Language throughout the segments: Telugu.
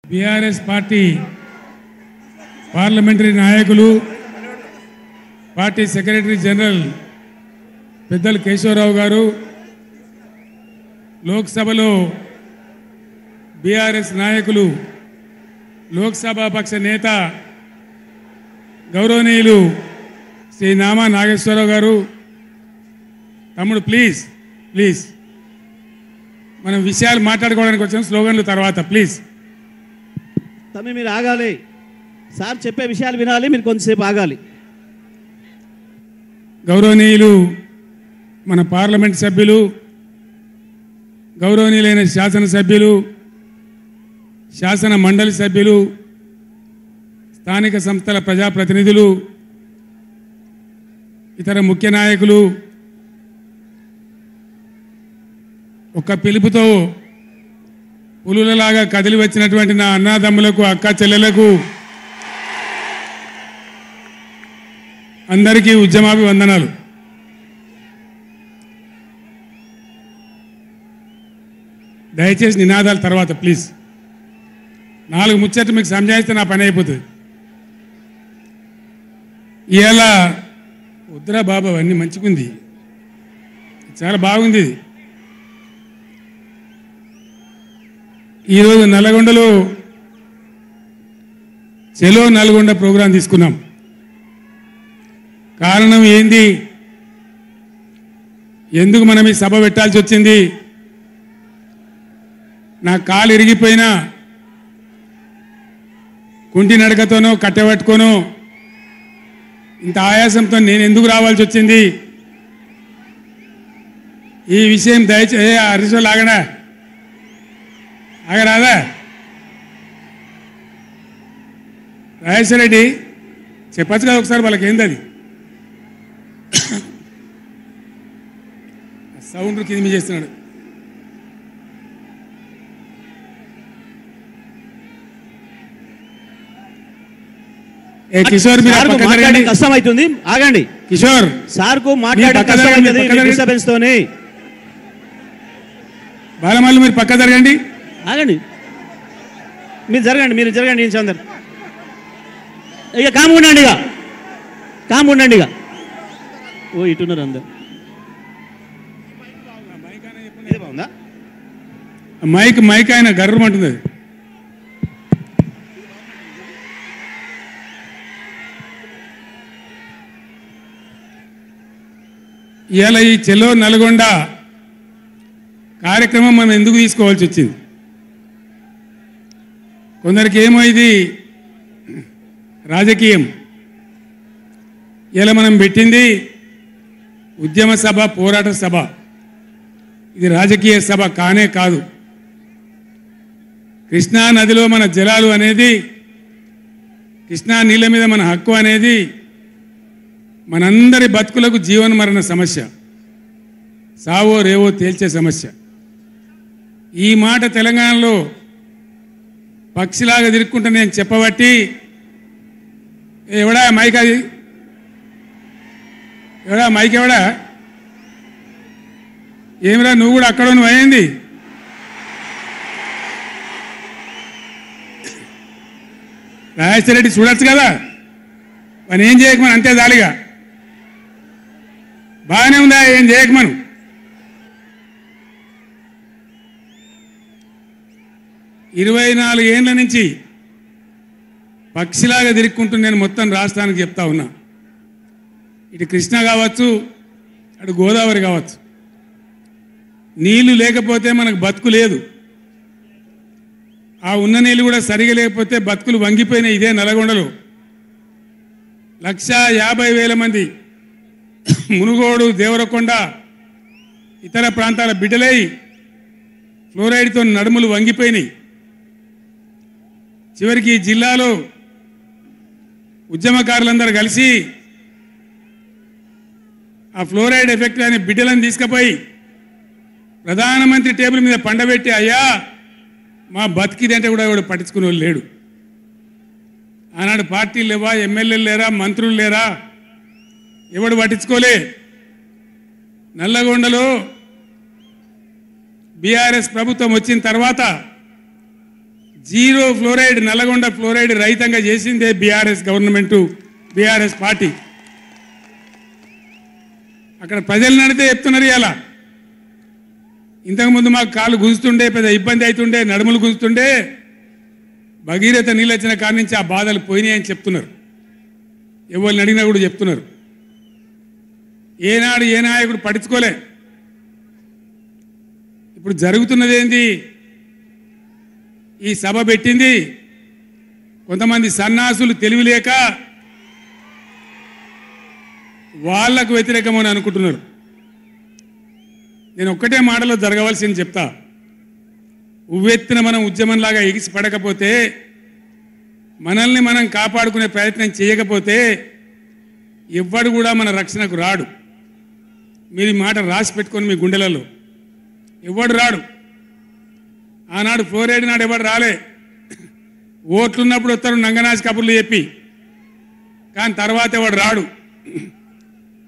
బీఆర్ఎస్ పార్టీ పార్లమెంటరీ నాయకులు పార్టీ సెక్రటరీ జనరల్ పెద్దలు కేశవరావు గారు లోక్సభలో బీఆర్ఎస్ నాయకులు లోక్సభ పక్ష నేత గౌరవనీయులు శ్రీ నామా నాగేశ్వరరావు గారు తమ్ముడు ప్లీజ్ ప్లీజ్ మనం విషయాలు మాట్లాడుకోవడానికి వచ్చిన స్లోగన్లు తర్వాత ప్లీజ్ తమ్మి మీరు ఆగాలి సార్ చెప్పే విషయాలు వినాలి మీరు కొంచెంసేపు ఆగాలి గౌరవనీయులు మన పార్లమెంట్ సభ్యులు గౌరవనీయులైన శాసనసభ్యులు శాసన మండలి సభ్యులు స్థానిక సంస్థల ప్రజాప్రతినిధులు ఇతర ముఖ్య నాయకులు ఒక పిలుపుతో పులులలాగా కదిలి వచ్చినటువంటి నా అన్నాదమ్ములకు అక్క చెల్లెలకు అందరికీ ఉద్యమాభివందనాలు. దయచేసి నినాదాల తర్వాత ప్లీజ్ 4 ముచ్చట్లు మీకు సంజాయిస్తే నా పని అయిపోతుంది. ఇవాళ వద్దురా బాబా అన్నీ మంచిగుంది, చాలా బాగుంది. ఈరోజు నల్గొండలో చెలో నల్గొండ ప్రోగ్రాం తీసుకున్నాం. కారణం ఏంది, ఎందుకు మనం ఈ సభ పెట్టాల్సి వచ్చింది? నా కాలు ఇరిగిపోయినా కుంటి నడకతోనో కట్టెబట్టుకోనో ఇంత ఆయాసంతో నేను ఎందుకు రావాల్సి వచ్చింది? ఈ విషయం దయచేసి హరీశ్వర్ ఆగడా ఆగరాదా రాజేశ్వర రెడ్డి చెప్పచ్చు కదా ఒకసారి వాళ్ళకి ఏంది అది సౌండ్ కింది చేస్తున్నాడు. కిషోర్ కష్టం అవుతుంది, ఆగండి. కిషోర్ సార్ కు మాట్లాడే కష్టం అవుతుంది డిస్టర్బెన్స్ తోని. బాలమల్లి మీరు పక్క జరగండి, ఆగండి. మీరు జరగండి చందర్ ఇక కామ్ ఉండండి, ఇక ఓ ఇటున్నారు అందరు. బాగుందా మైక్ ఆయన గర్రమంటుంది. ఇవాళ ఈ చెలో నల్గొండ కార్యక్రమం మనం ఎందుకు తీసుకోవాల్సి వచ్చింది? కొందరికి ఏమో ఇది రాజకీయం. ఇలా మనం పెట్టింది ఉద్యమ సభ, పోరాట సభ. ఇది రాజకీయ సభ కానే కాదు. కృష్ణా నదిలో మన జలాలు అనేది, కృష్ణా నీళ్ళ మీద మన హక్కు అనేది మనందరి బతుకులకు జీవన మరణ సమస్య, సావో రేవో తేల్చే సమస్య. ఈ మాట తెలంగాణలో పక్షిలాగా తిరుక్కుంటా నేను చెప్పబట్టి ఎవడా మైక్, అది ఎవడా మైక్, ఎవడా ఏమిరా నువ్వు కూడా అక్కడ నువ్వు అయింది. రాజేశ్వర రెడ్డి చూడొచ్చు కదా, మనం ఏం చేయకమని అంతే జాలిగా. బాగానే ఉందా, ఏం చేయకమను. ఇరవై 4 ఏళ్ళ నుంచి పక్షిలాగా తిరుక్కుంటూ నేను మొత్తం రాష్ట్రానికి చెప్తా ఉన్నా. ఇటు కృష్ణ కావచ్చు, అటు గోదావరి కావచ్చు. నీళ్లు లేకపోతే మనకు బతుకు లేదు. ఆ ఉన్న నీళ్ళు కూడా సరిగా లేకపోతే బతుకులు వంగిపోయినాయి. ఇదే నల్గొండలో 150,000 మంది మునుగోడు, దేవరకొండ, ఇతర ప్రాంతాల బిడ్డలై ఫ్లోరైడ్తో నడుములు వంగిపోయినాయి. చివరికి ఈ జిల్లాలో ఉద్యమకారులందరూ కలిసి ఆ ఫ్లోరైడ్ ఎఫెక్ట్ అనే బిడ్డలను తీసుకుపోయి ప్రధానమంత్రి టేబుల్ మీద పండబెట్టి, అయ్యా మా బతికిదంటే కూడా ఎవడు పట్టించుకునే వాళ్ళు లేడు. ఆనాడు పార్టీలు లేవా, ఎమ్మెల్యేలు లేరా, మంత్రులు లేరా, ఎవడు పట్టించుకోలే. నల్లగొండలో బీఆర్ఎస్ ప్రభుత్వం వచ్చిన తర్వాత జీరో ఫ్లోరైడ్ నల్లగొండ ఫ్లోరైడ్ రహితంగా చేసిందే బీఆర్ఎస్ గవర్నమెంటు, బీఆర్ఎస్ పార్టీ. అక్కడ ప్రజలు నడితే చెప్తున్నారు ఇలా. ఇంతకుముందు మాకు కాళ్ళు గుంజుతుండే, పెద్ద ఇబ్బంది అవుతుండే, నడుములు గుంజుతుండే, భగీరథ నీళ్ళు వచ్చిన కాడి నుంచి ఆ బాధలు పోయినాయని చెప్తున్నారు. ఎవరిని అడిగినా కూడా చెప్తున్నారు. ఏనాడు ఏ నాయకుడు పట్టించుకోలే. ఇప్పుడు జరుగుతున్నది ఏంది? ఈ సభ పెట్టింది కొంతమంది సన్నాసులు తెలివిలేక వాళ్లకు వ్యతిరేకమని అనుకుంటున్నారు. నేను ఒక్కటే మాటలో జరగవలసింది చెప్తా. ఉవ్వెత్తున మనం ఉద్యమంలాగా ఎగిసి పడకపోతే, మనల్ని మనం కాపాడుకునే ప్రయత్నం చేయకపోతే ఎవ్వడు కూడా మన రక్షణకు రాడు. మీరు ఈ మాట రాసి పెట్టుకొని మీ గుండెలలో. ఎవ్వడు రాడు. ఆనాడు ఫ్లోరైడ్ నాడు ఎవడు రాలే. ఓట్లున్నప్పుడు వస్తారు నంగనాచి కబుర్లు చెప్పి, కానీ తర్వాత ఎవడు రాడు.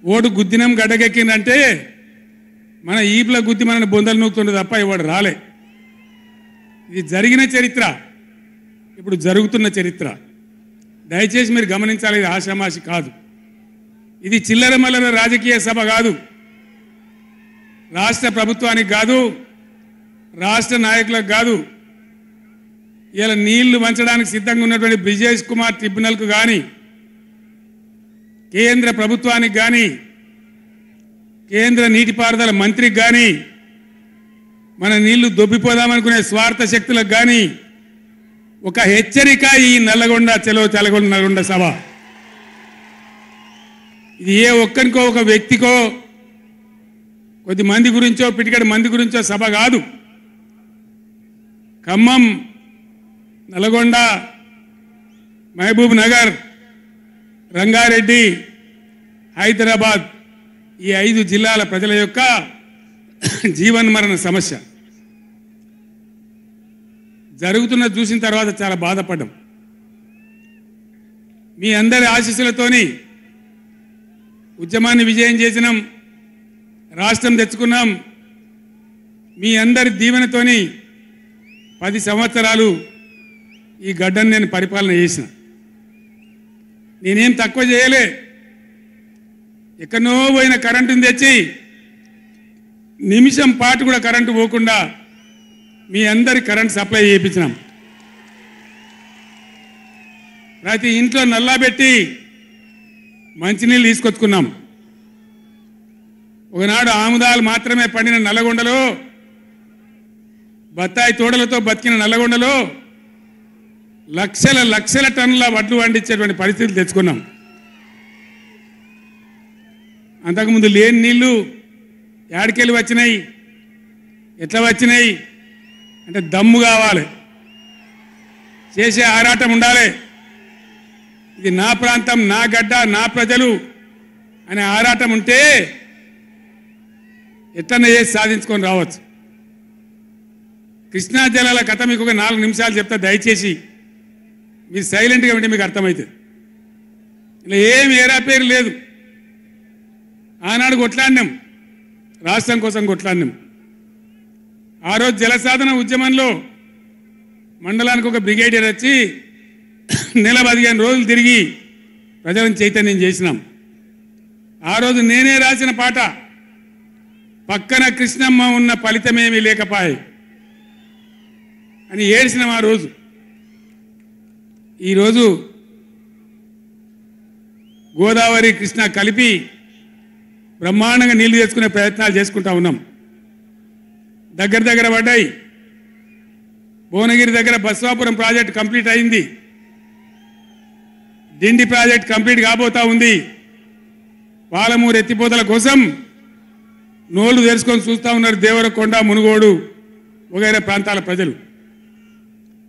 ఓటు గుద్దినం గడ్డకెక్కిందంటే మన ఈపుల గుద్ది మనని బొందలు నూకుతుండే తప్ప ఎవడు రాలే. ఇది జరిగిన చరిత్ర, ఇప్పుడు జరుగుతున్న చరిత్ర. దయచేసి మీరు గమనించాలి. ఇది ఆషామాషి కాదు. ఇది చిల్లర మల్లర రాజకీయ సభ కాదు. రాష్ట్ర ప్రభుత్వానికి కాదు, రాష్ట్ర నాయకులకు కాదు. ఇలా నీళ్లు వంచడానికి సిద్ధంగా ఉన్నటువంటి బ్రిజేష్ కుమార్ ట్రిబ్యునల్కు కానీ, కేంద్ర ప్రభుత్వానికి కానీ, కేంద్ర నీటిపారుదల మంత్రికి కానీ, మన నీళ్లు దొబ్బిపోదామనుకునే స్వార్థ శక్తులకు కానీ ఒక హెచ్చరిక ఈ నల్లగొండ చలో తెలగొండ నల్గొండ సభ. ఇది ఏ ఒక్కరికో ఒక వ్యక్తికో కొద్ది మంది గురించో పిటికడి మంది గురించో సభ కాదు. ఖమ్మం, నల్గొండ, మహబూబ్ నగర్, రంగారెడ్డి, హైదరాబాద్ ఈ 5 జిల్లాల ప్రజల యొక్క జీవన్మరణ సమస్య జరుగుతున్న చూసిన తర్వాత చాలా బాధపడ్డాం. మీ అందరి ఆశీస్సులతోని ఉద్యమాన్ని విజయం చేసినాం, రాష్ట్రం తెచ్చుకున్నాం. మీ అందరి దీవెనతోని 10 సంవత్సరాలు ఈ గడ్డను నేను పరిపాలన చేసిన. నేనేం తక్కువ చేయలే. ఎక్కడో పోయిన కరెంటుని తెచ్చి నిమిషం పాటు కూడా కరెంటు పోకుండా మీ అందరి కరెంట్ సప్లై చేయించినాం. ప్రతి ఇంట్లో నల్లా పెట్టి మంచినీళ్ళు తీసుకొచ్చుకున్నాం. ఒకనాడు ఆముదాలు మాత్రమే పండిన నల్లగొండలో, బత్తాయి తోడలతో బతికిన నల్లగొండలో లక్షల లక్షల టన్నుల వడ్లు పండించేటువంటి పరిస్థితులు తెచ్చుకున్నాం. అంతకుముందు లేని నీళ్లు యాడికెళ్ళి వచ్చినాయి, ఎట్లా వచ్చినాయి అంటే దమ్ము కావాలి, చేసే ఆరాటం ఉండాలి. ఇది నా ప్రాంతం, నా గడ్డ, నా ప్రజలు అనే ఆరాటం ఉంటే ఎట్లన్నా చేసి సాధించుకొని రావచ్చు. కృష్ణా జలాల కథ మీకు ఒక 4 నిమిషాలు చెప్తా. దయచేసి మీరు సైలెంట్గా ఉంటే మీకు అర్థమవుతుంది. ఇలా ఏం ఏరా పేరు లేదు. ఆనాడు కొట్లాడినాం, రాష్ట్రం కోసం కొట్లాడినాం. ఆ రోజు జలసాధన ఉద్యమంలో మండలానికి ఒక బ్రిగేడియర్ వచ్చి నెల 15 రోజులు తిరిగి ప్రజలను చైతన్యం చేసినాం. ఆ రోజు నేనే రాసిన పాట, పక్కన కృష్ణమ్మ ఉన్న ఫలితమేమీ లేకపాయే అని ఏడ్చినాం ఆ రోజు. ఈరోజు గోదావరి కృష్ణ కలిపి బ్రహ్మాండంగా నీళ్లు తెచ్చుకునే ప్రయత్నాలు చేసుకుంటా ఉన్నాం. దగ్గర దగ్గర పడ్డాయి. భువనగిరి దగ్గర బస్వాపురం ప్రాజెక్ట్ కంప్లీట్ అయింది. డిండి ప్రాజెక్ట్ కంప్లీట్ కాబోతా ఉంది. పాలమూరు ఎత్తిపోతల కోసం నోళ్లు తెరుచుకొని చూస్తూ ఉన్నారు దేవరకొండ, మునుగోడు వగైరా ప్రాంతాల ప్రజలు.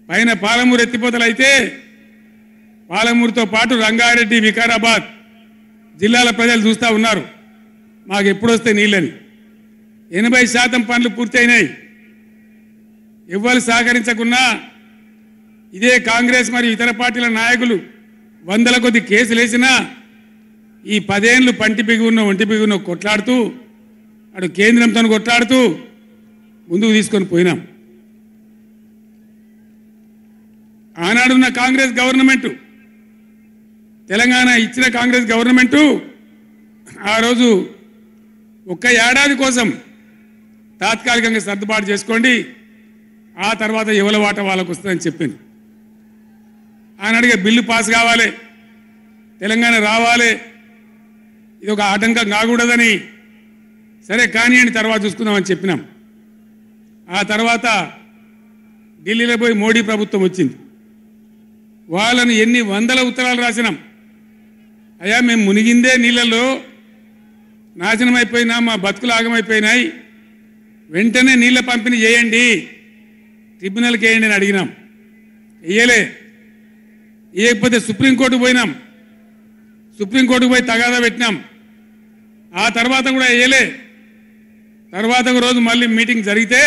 పైన పాలమూరు ఎత్తిపోతలు అయితే పాలమూరుతో పాటు రంగారెడ్డి, వికారాబాద్ జిల్లాల ప్రజలు చూస్తూ ఉన్నారు మాకు ఎప్పుడు వస్తే నీళ్ళని. 80% పనులు పూర్తయినాయి. ఎవ్వరు సహకరించకున్నా ఇదే కాంగ్రెస్ మరియు ఇతర పార్టీల నాయకులు 100ల కొద్ది కేసులు వేసినా ఈ 10 ఏళ్ళు పంటి బిగున్న ఒంటి బిగున్న కొట్లాడుతూ అటు కేంద్రంతో కొట్లాడుతూ ముందుకు తీసుకొని పోయినాం. ఆనాడున్న కాంగ్రెస్ గవర్నమెంట్, తెలంగాణ ఇచ్చిన కాంగ్రెస్ గవర్నమెంట్ ఆ రోజు ఒక్క ఏడాది కోసం తాత్కాలికంగా సర్దుబాటు చేసుకోండి, ఆ తర్వాత ఎవరి వాటా వాళ్ళకు వస్తుందని చెప్పింది. ఆనాడుగా బిల్లు పాస్ కావాలి, తెలంగాణ రావాలి, ఇది ఒక ఆటంకం కాకూడదని సరే కానివ్వండి తర్వాత చూసుకుందామని చెప్పినాం. ఆ తర్వాత ఢిల్లీలో పోయి మోడీ ప్రభుత్వం వచ్చింది. వాళ్ళను ఎన్ని వందల ఉత్తరాలు రాసినాం, అయ్యా మేము మునిగిందే నీళ్ళల్లో నాశనం అయిపోయినా, మా బతుకులు ఆగమైపోయినాయి, వెంటనే నీళ్ళ పంపిణీ చేయండి, ట్రిబ్యునల్కి వేయండి అని అడిగినాం. వేయలే. వేయకపోతే సుప్రీంకోర్టుకు పోయినాం, సుప్రీంకోర్టుకు పోయి తగాదా పెట్టినాం. ఆ తర్వాత కూడా వేయలే. తర్వాత ఒక రోజు మళ్ళీ మీటింగ్ జరిగితే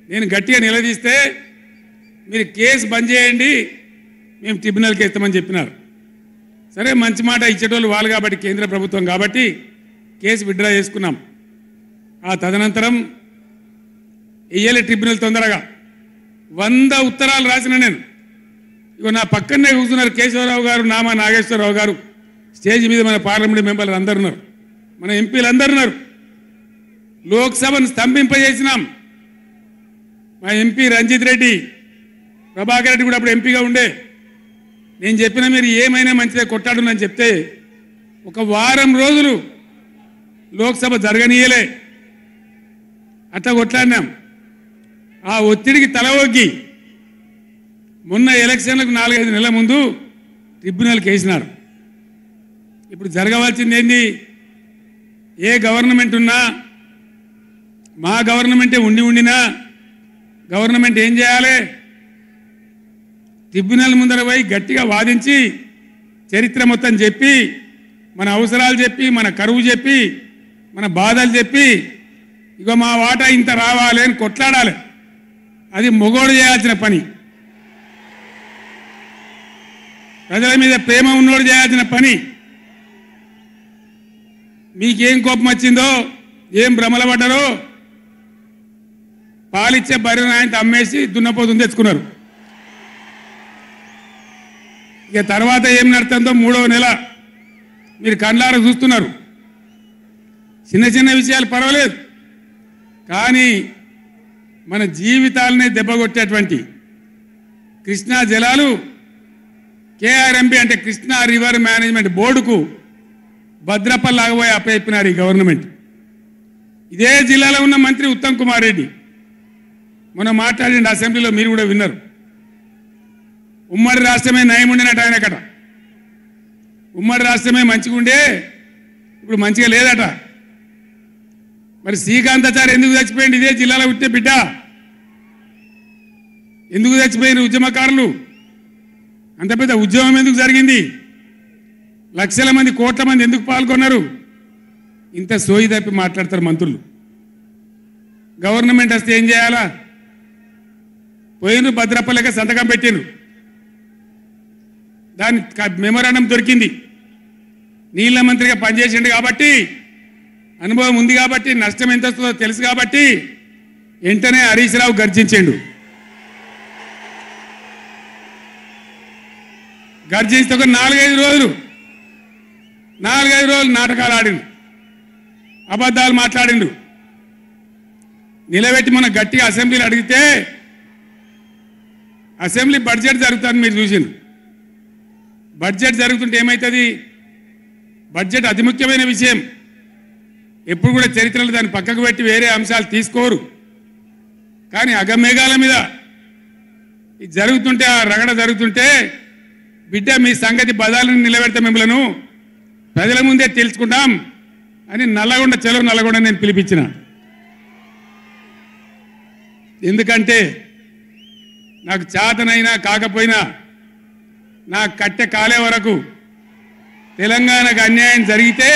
నేను గట్టిగా నిలదీస్తే మీరు కేసు బంద్ చేయండి, మేము ట్రిబ్యునల్కి వేస్తామని చెప్పినారు. సరే మంచి మాట ఇచ్చేటోళ్ళు వాళ్ళు కాబట్టి, కేంద్ర ప్రభుత్వం కాబట్టి కేసు విత్డ్రా చేసుకున్నాం. ఆ తదనంతరం వేయలే ట్రిబ్యునల్ తొందరగా. 100 ఉత్తరాలు రాసిన నేను. ఇగో నా పక్కనే కూర్చున్నారు కేశవరావు గారు, నామా నాగేశ్వరరావు గారు, స్టేజ్ మీద మన పార్లమెంట్ మెంబర్లు అందరు ఉన్నారు, మన ఎంపీలు అందరు ఉన్నారు. లోక్సభను స్తంభింపజేసినాం. మా ఎంపీ రంజిత్ రెడ్డి, ప్రభాకర్ రెడ్డి కూడా అప్పుడు ఎంపీగా ఉండే. నేను చెప్పిన మీరు ఏమైనా మంచిదే కొట్టాడునని చెప్తే ఒక వారం రోజులు లోక్సభ జరగనీయలే. అట్లా కొట్లాడినాం. ఆ ఒత్తిడికి తల ఒగ్గి మొన్న ఎలక్షన్లకు 4-5 నెలల ముందు ట్రిబ్యునల్కి వేసినారు. ఇప్పుడు జరగవలసింది ఏంది? ఏ గవర్నమెంట్ ఉన్నా, మా గవర్నమెంటే ఉండినా గవర్నమెంట్ ఏం చేయాలి? ట్రిబ్యునల్ ముందర పోయి గట్టిగా వాదించి చరిత్ర మొత్తం చెప్పి, మన అవసరాలు చెప్పి, మన కరువు చెప్పి, మన బాధలు చెప్పి, ఇగో మా వాటా ఇంత రావాలి అని కొట్లాడాలి. అది మొగోడు చేయాల్సిన పని, ప్రజల మీద ప్రేమ ఉన్నోడు చేయాల్సిన పని. మీకేం కోపం వచ్చిందో, ఏం భ్రమల పడ్డారో, పాలిచ్చే బర్రెను ఆయన అమ్మేసి దున్నపోతుంది తెచ్చుకున్నారు. ఇక తర్వాత ఏం నడుతుందో 3వ నెల మీరు కళ్ళారా చూస్తున్నారు. చిన్న చిన్న విషయాలు పర్వాలేదు, కానీ మన జీవితాలనే దెబ్బకొట్టేటువంటి కృష్ణా జలాలు కేఆర్ఎంబి అంటే కృష్ణా రివర్ మేనేజ్మెంట్ బోర్డుకు భద్రపల్లాగబోయి అప్పయిపోయినారు ఈ గవర్నమెంట్. ఇదే జిల్లాలో ఉన్న మంత్రి ఉత్తమ్ కుమార్ రెడ్డి మొన్న మాట్లాడిండు అసెంబ్లీలో, మీరు కూడా విన్నారు. ఉమ్మడి రాష్ట్రమే నయం ఉండినట్టు ఆయనకట. ఉమ్మడి రాష్ట్రమే మంచిగా ఉండే, ఇప్పుడు మంచిగా లేదట. మరి శ్రీకాంతాచారి ఎందుకు చచ్చిపోయింది? ఇదే జిల్లాలో పుట్టే బిడ్డ. ఎందుకు చచ్చిపోయిన ఉద్యమకారులు? అంత పెద్ద ఉద్యమం ఎందుకు జరిగింది? లక్షల మంది, కోట్ల మంది ఎందుకు పాల్గొన్నారు? ఇంత సోయి తప్పి మాట్లాడతారు మంత్రులు. గవర్నమెంట్ వస్తే ఏం చేయాలా? పోయిన భద్రపల్లెక సంతకం పెట్టిండ్రు, దాని మెమోరాండం దొరికింది. నీళ్ళ మంత్రిగా పనిచేసిండు కాబట్టి, అనుభవం ఉంది కాబట్టి, నష్టం ఎంత వస్తుందో తెలుసు కాబట్టి వెంటనే హరీష్ రావు గర్జించిండు. గర్జిస్తే ఒక 4-5 రోజులు నాటకాలు ఆడిండు, అబద్ధాలు మాట్లాడిండు. నిలబెట్టి మన గట్టిగా అసెంబ్లీలో అడిగితే, అసెంబ్లీ బడ్జెట్ జరుగుతుంది మీరు చూసిండ్రు. బడ్జెట్ జరుగుతుంటే ఏమవుతుంది? బడ్జెట్ అతి ముఖ్యమైన విషయం. ఎప్పుడు కూడా చరిత్రలో దాన్ని పక్కకు పెట్టి వేరే అంశాలు తీసుకోరు. కానీ అగమేఘాల మీద ఇది జరుగుతుంటే, ఆ రగడ జరుగుతుంటే, బిడ్డ మీ సంగతి బదాలను నిలబెడతా, మిమ్మలను ప్రజల ముందే తెలుసుకుంటాం అని నల్లగొండ, చెలో నల్లగొండ నేను పిలిపించిన. ఎందుకంటే నాకు చేతనైనా కాకపోయినా నా కట్టె కాలే వరకు తెలంగాణకు అన్యాయం జరిగితే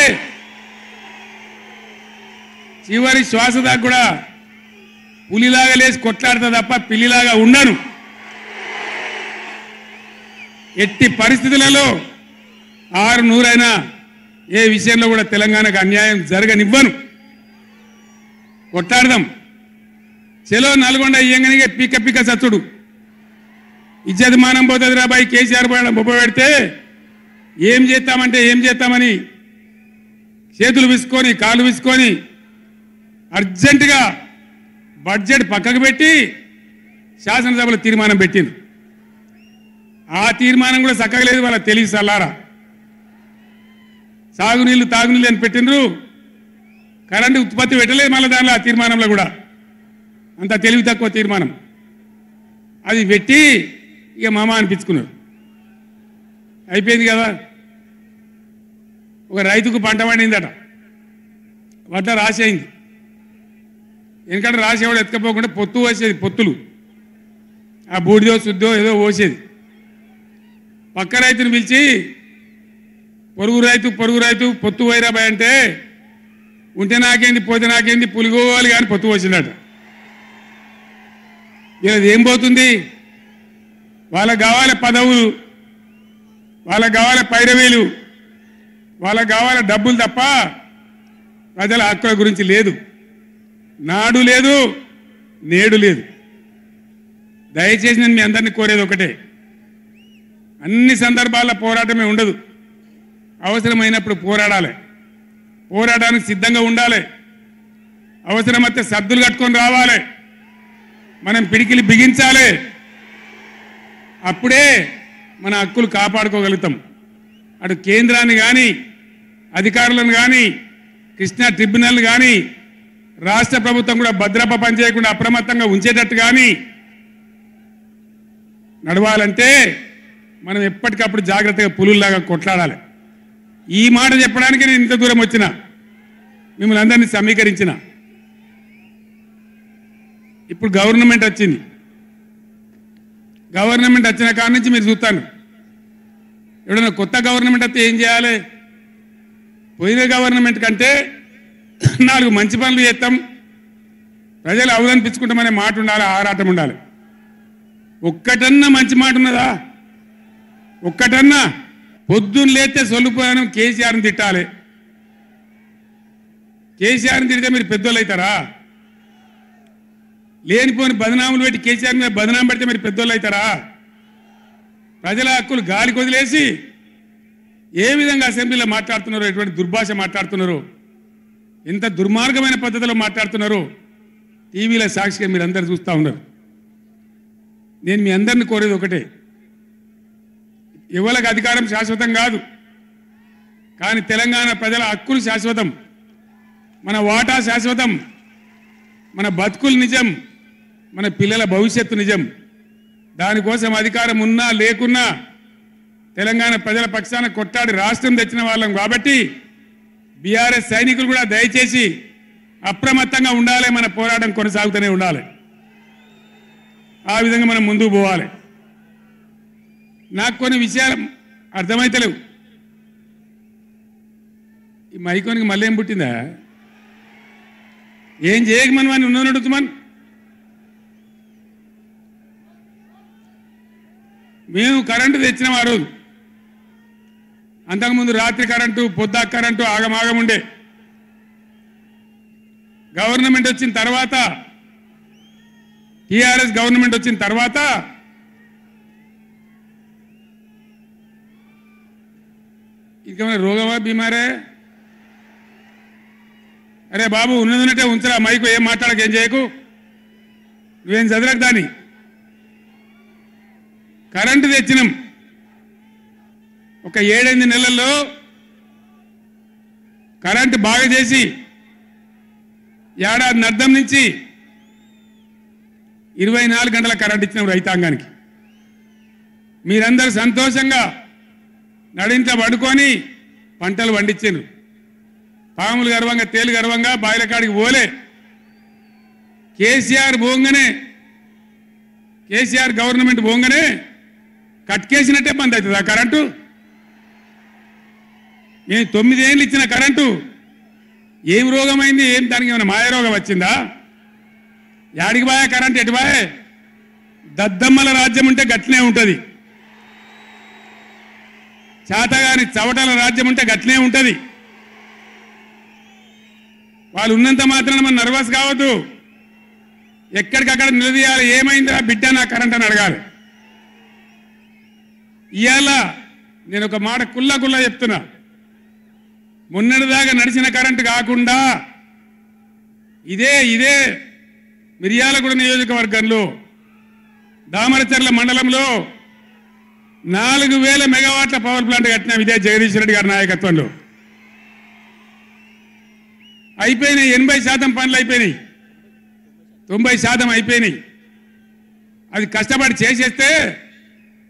చివరి శ్వాస దాకా కూడా పులిలాగా లేచి కొట్లాడతా తప్ప పిల్లిలాగా ఉండను. ఎట్టి పరిస్థితులలో 600 ఏ విషయంలో కూడా తెలంగాణకు అన్యాయం జరగనివ్వను. కొట్లాడదాం. చెలో నల్గొండ ఇయ్యంగానే పిక్క పిక్క సచ్చుడు. ఇజ్జత్ మానం పోతుంది రాబాయి కేసీఆర్ బొబ్బ పెడితే ఏం చేస్తామంటే ఏం చేస్తామని చేతులు విసుకొని కాళ్ళు విసుకొని అర్జెంటుగా బడ్జెట్ పక్కకు పెట్టి శాసనసభలో తీర్మానం పెట్టింది. ఆ తీర్మానం కూడా చక్కగా లేదు, వాళ్ళ తెలివి సల్లారా. సాగునీళ్ళు తాగునీళ్ళు అని పెట్టిండ్రు, కరెంటు ఉత్పత్తి పెట్టలేదు మళ్ళీ దానిలో. ఆ తీర్మానంలో కూడా అంత తెలివి తక్కువ తీర్మానం. అది పెట్టి ఇక మామ అనిపించుకున్నారు. అయిపోయింది కదా. ఒక రైతుకు పంట పండిందట, వడ్ల రాసేయింది. ఎందుకంటే రాసేవాడు ఎత్తుకపోకుండా పొత్తు పోసేది, పొత్తులు ఆ బూడిదో శుద్ధో ఏదో పోసేది. పక్క రైతుని పిలిచి పొరుగు రైతు పొత్తు వైరాబాయ్ అంటే ఉంటే నాకేంది పోతే నాకేంది పులిగోవాలి కానీ పొత్తు పోసిందట. ఇది ఏం పోతుంది? వాళ్ళకు కావాలి పదవులు, వాళ్ళకు కావాలి పైరవీలు, వాళ్ళకు కావాలి డబ్బులు తప్ప ప్రజల హక్కుల గురించి లేదు. నాడు లేదు, నేడు లేదు. దయచేసి నేను మీ అందరినీ కోరేది ఒకటే, అన్ని సందర్భాల్లో పోరాటమే ఉండదు. అవసరమైనప్పుడు పోరాడాలి, పోరాటానికి సిద్ధంగా ఉండాలి. అవసరమైతే సద్దులు కట్టుకొని రావాలి, మనం పిడికిలి బిగించాలి. అప్పుడే మన హక్కులు కాపాడుకోగలుగుతాం. అటు కేంద్రాన్ని కానీ అధికారులను కానీ కృష్ణా ట్రిబ్యునల్ కానీ రాష్ట్ర ప్రభుత్వం కూడా భద్రప పనిచేయకుండా అప్రమత్తంగా ఉంచేటట్టు కానీ నడవాలంటే మనం ఎప్పటికప్పుడు జాగ్రత్తగా పులుల్లాగా కొట్లాడాలి. ఈ మాట చెప్పడానికి నేను ఇంత దూరం వచ్చిన, మిమ్మల్ని అందరినీ సమీకరించిన. ఇప్పుడు గవర్నమెంట్ వచ్చింది. గవర్నమెంట్ వచ్చిన కాడి నుంచి మీరు చూస్తాను, ఎవడన్నా కొత్త గవర్నమెంట్ వస్తే ఏం చేయాలి? పోయిన గవర్నమెంట్ కంటే 4 మంచి పనులు చేస్తాం, ప్రజలు అవదనిపించుకుంటామనే మాట ఉండాలి, ఆరాటం ఉండాలి. ఒక్కటన్నా మంచి మాట ఉన్నదా? ఒక్కటన్నా? పొద్దున్న లేస్తే సొల్లుపోయాను కేసీఆర్ని తిట్టాలి. కేసీఆర్ని తిడితే మీరు పెద్దోళ్ళు అవుతారా? లేనిపోని బదనాములు పెట్టి కేసీఆర్ మీద బదనాం పెడితే మీరు పెద్దోళ్ళు అవుతారా? ప్రజల హక్కులు గాలికి వదిలేసి ఏ విధంగా అసెంబ్లీలో మాట్లాడుతున్నారో, ఎటువంటి దుర్భాష మాట్లాడుతున్నారో, ఎంత దుర్మార్గమైన పద్ధతిలో మాట్లాడుతున్నారో టీవీలో సాక్షిగా మీరు అందరు చూస్తూ ఉన్నారు. నేను మీ అందరిని కోరేది ఒకటే, ఎవరికి అధికారం శాశ్వతం కాదు, కానీ తెలంగాణ ప్రజల హక్కులు శాశ్వతం, మన వాటా శాశ్వతం, మన బతుకులు నిజం, మన పిల్లల భవిష్యత్తు నిజం. దానికోసం అధికారం ఉన్నా లేకున్నా తెలంగాణ ప్రజల పక్షాన కొట్టాడి రాష్ట్రం తెచ్చిన వాళ్ళం కాబట్టి బీఆర్ఎస్ సైనికులు కూడా దయచేసి అప్రమత్తంగా ఉండాలి. మన పోరాటం కొనసాగుతూనే ఉండాలి. ఆ విధంగా మనం ముందుకు పోవాలి. నాకు కొన్ని విషయాలు అర్థమైతలేవు. ఈ మైకోనికి మళ్ళీ ఏం పుట్టిందా? ఏం చేయకమని వాడిని ఉన్నది అడుగుతామని. మేము కరెంటు తెచ్చినాం ఆ రోజు. అంతకుముందు రాత్రి కరెంటు, పొద్దా కరెంటు ఆగమాగం ఉండే. గవర్నమెంట్ వచ్చిన తర్వాత, టీఆర్ఎస్ గవర్నమెంట్ వచ్చిన తర్వాత ఇంకేమైనా రోగమా బీమారే? అరే బాబు, ఉన్నదంటే ఉంచరా మైకు, ఏం మాట్లాడక, ఏం చేయకు, నువ్వేం చదరకు. దాన్ని కరెంటు తెచ్చినాం. ఒక 7-8 నెలల్లో కరెంటు బాగా చేసి ఏడాది అర్థం నుంచి 24 గంటల కరెంటు ఇచ్చినాం రైతాంగానికి. మీరందరూ సంతోషంగా నడింట పడుకొని పంటలు పండించారు. పాములు గర్వంగా, తేలు గర్వంగా బాయిల కాడికి పోలే. కేసీఆర్ పోగానే, కేసీఆర్ గవర్నమెంట్ పోగానే కట్కేసినట్టే బంద్ అవుతుంది ఆ కరెంటు. నేను 9 ఏళ్ళు ఇచ్చిన కరెంటు ఏం రోగమైంది? ఏం దానికి ఏమైనా మాయ రోగం వచ్చిందా? యాడికి బాయే కరెంటు? ఎటు బాయే? దద్దమ్మల రాజ్యం ఉంటే గట్లనే ఉంటుంది, చాతగాని చవటల రాజ్యం ఉంటే గట్లనే ఉంటుంది. వాళ్ళు ఉన్నంత మాత్రాన మనం నర్వస్ కావద్దు. ఎక్కడికక్కడ నిలదీయాలి. ఏమైందిరా బిడ్డ నా కరెంట్ అని అడగాలి. ఇవాళ నేను ఒక మాట కుల్లా చెప్తున్నా, మొన్నటిదాకా నడిచిన కరెంటు కాకుండా ఇదే మిర్యాలగూడ నియోజకవర్గంలో దామరచర్ల మండలంలో 4000 మెగావాట్ల పవర్ ప్లాంట్ కట్టినాం. ఇదే జగదీష్ రెడ్డి గారి నాయకత్వంలో అయిపోయినాయి. 80% పనులు అయిపోయినాయి, 90% అయిపోయినాయి. అది కష్టపడి చేసేస్తే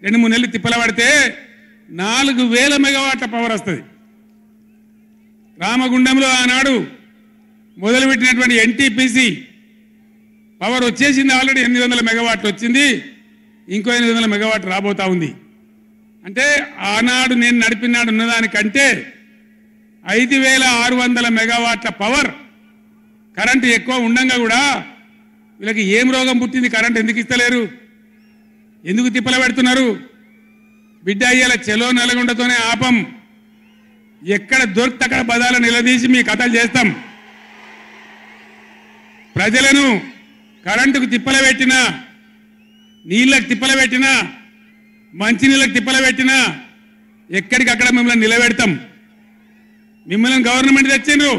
2-3 నెలలు తిప్పల పడితే 4000 మెగావాట్ల పవర్ వస్తుంది. రామగుండంలో ఆనాడు మొదలుపెట్టినటువంటి ఎన్టీపీసీ పవర్ వచ్చేసింది. ఆల్రెడీ 800 మెగావాట్లు వచ్చింది, ఇంకో 800 మెగావాట్లు రాబోతా ఉంది. అంటే ఆనాడు నేను నడిపినాడు ఉన్నదానికంటే 5600 మెగావాట్ల పవర్ కరెంటు ఎక్కువ ఉండంగా కూడా వీళ్ళకి ఏం రోగం పుట్టింది? కరెంటు ఎందుకు ఇస్తలేరు? ఎందుకు తిప్పల పెడుతున్నారు? బిడ్డ అయ్యేలా చెలో నల్గొండతోనే ఆపం. ఎక్కడ దొరికితే అక్కడ బదాలు నిలదీసి మీ కథలు చేస్తాం. ప్రజలను కరెంటుకు తిప్పల పెట్టినా, నీళ్ళకు తిప్పల పెట్టినా, మంచినీళ్ళకు తిప్పల పెట్టినా ఎక్కడికక్కడ మిమ్మల్ని నిలబెడతాం. మిమ్మల్ని గవర్నమెంట్ తెచ్చిండ్రు,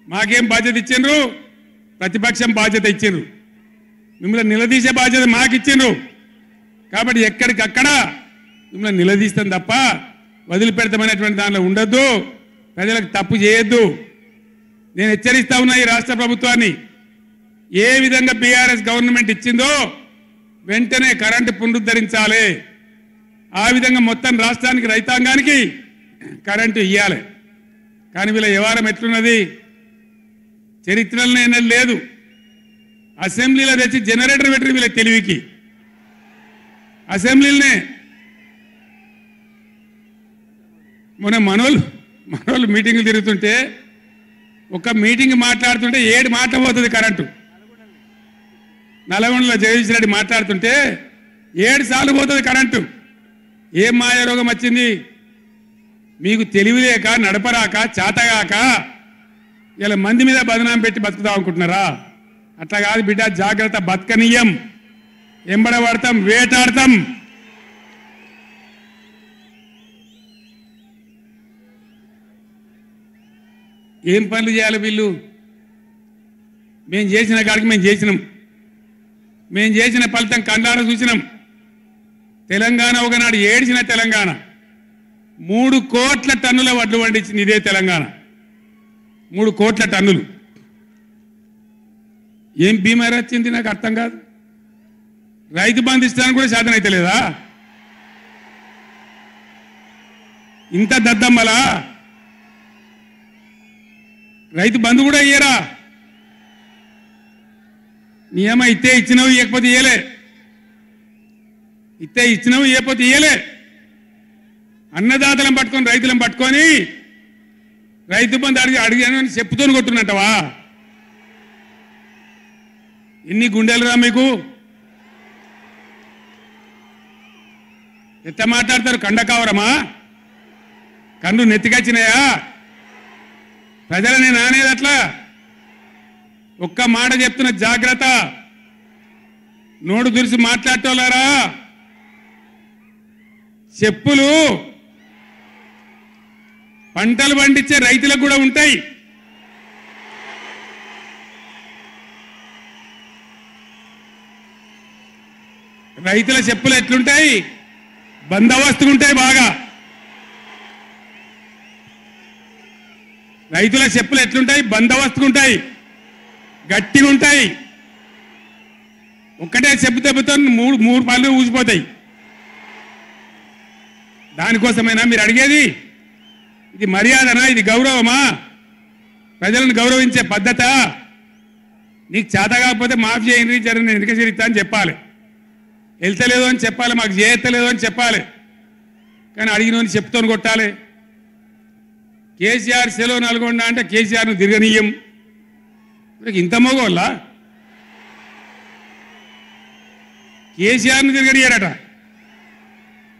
మాకేం బాధ్యత ఇచ్చిండ్రు? ప్రతిపక్షం బాధ్యత ఇచ్చిండ్రు. మిమ్మల్ని నిలదీసే బాధ్యత మాకు ఇచ్చిండ్రు. కాబట్టి ఎక్కడికక్కడ మిమ్మల్ని నిలదీస్తాం తప్ప వదిలిపెడతామనేటువంటి దానిలో ఉండొద్దు. ప్రజలకు తప్పు చేయొద్దు. నేను హెచ్చరిస్తా ఉన్నా ఈ రాష్ట్ర ప్రభుత్వాన్ని, ఏ విధంగా బీఆర్ఎస్ గవర్నమెంట్ ఇచ్చిందో వెంటనే కరెంటు పునరుద్ధరించాలి. ఆ విధంగా మొత్తం రాష్ట్రానికి రైతాంగానికి కరెంటు ఇవ్వాలి. కానీ వీళ్ళ వ్యవహారం ఎట్లున్నది? చరిత్రలో ఏమీ లేదు. అసెంబ్లీలో తెచ్చి జనరేటర్ పెట్టి వీళ్ళ తెలివికి అసెంబ్లీలోనే మొన్న మనోళ్ళు మీటింగులు తిరుగుతుంటే ఒక మీటింగ్ మాట్లాడుతుంటే 7 మాటలు పోతుంది కరెంటు. నల్గొండలో జగదీష్ రెడ్డి మాట్లాడుతుంటే 7 సార్లు పోతుంది కరెంటు. ఏం మాయారోగం వచ్చింది? మీకు తెలివి లేక, నడపరాక, చేతగాక ఇలా మంది మీద బదనాం పెట్టి బతుకుదాం అనుకుంటున్నారా? అట్లా కాదు బిడ్డ, జాగ్రత్త. బతకనీయం, ఎంబడబడతాం, వేటాడతాం. ఏం పనులు చేయాలి వీళ్ళు? మేము చేసిన కాడికి మేము చేసినాం. మేము చేసిన ఫలితం కండార చూసినాం. తెలంగాణ ఒకనాడు ఏడ్చిన తెలంగాణ 3 కోట్ల టన్నుల వడ్లు పండించింది ఇదే తెలంగాణ. 3 కోట్ల టన్నులు. ఏం బీమారీ వచ్చింది నాకు అర్థం కాదు. రైతు బంధు ఇస్తానికి కూడా సాధన అయితే లేదా? ఇంత దద్దమ్మలా? రైతు బంధు కూడా ఇయ్యరా? నియమ ఇస్తే ఇచ్చినవి, ఇవ్వకపోతే ఇయ్యలే. ఇస్తే ఇచ్చినవి, ఇవ్వకపోతే ఇయ్యలే. అన్నదాతలను పట్టుకొని, రైతులను పట్టుకొని రైతు బంధు అడిగాను చెప్పుతోని కొట్టున్నట్టవా? ఎన్ని గుండెలు రా మీకు? ఎట్లా మాట్లాడతారు? కండకావరమా? కన్ను నెత్తికొచ్చినాయా? ప్రజలని నానేది అట్లా. ఒక్క మాట చెప్తున్న, జాగ్రత్త. నోడు దురిసి మాట్లాడటోళ్ళారా, చెప్పులు పంటలు పండించే రైతులకు కూడా ఉంటాయి. రైతుల చెప్పులు ఎట్లుంటాయి? బందోబస్తుగా ఉంటాయి బాగా. రైతుల చెప్పులు ఎట్లుంటాయి? బందోబస్తుగా ఉంటాయి, గట్టిగా ఉంటాయి. ఒక్కటే చెప్పు దెబ్బతో మూడు పళ్ళు ఊసిపోతాయి. దానికోసమైనా మీరు అడిగేది? ఇది మర్యాదనా? ఇది గౌరవమా? ప్రజలను గౌరవించే పద్ధత? నీకు చేత కాకపోతే మాఫీ చేయండి, నేను వెనుక చరిత్తా అని చెప్పాలి. వెళ్తలేదు అని చెప్పాలి, మాకు చేయలేదు అని చెప్పాలి. కానీ అడిగిన చెప్తోని కొట్టాలి. కేసీఆర్ సెలవు నల్గొండ అంటే కేసీఆర్ను తిరగనీయం. ఇంత మోగోళ్ళ కేసీఆర్ను తిరగనియారట.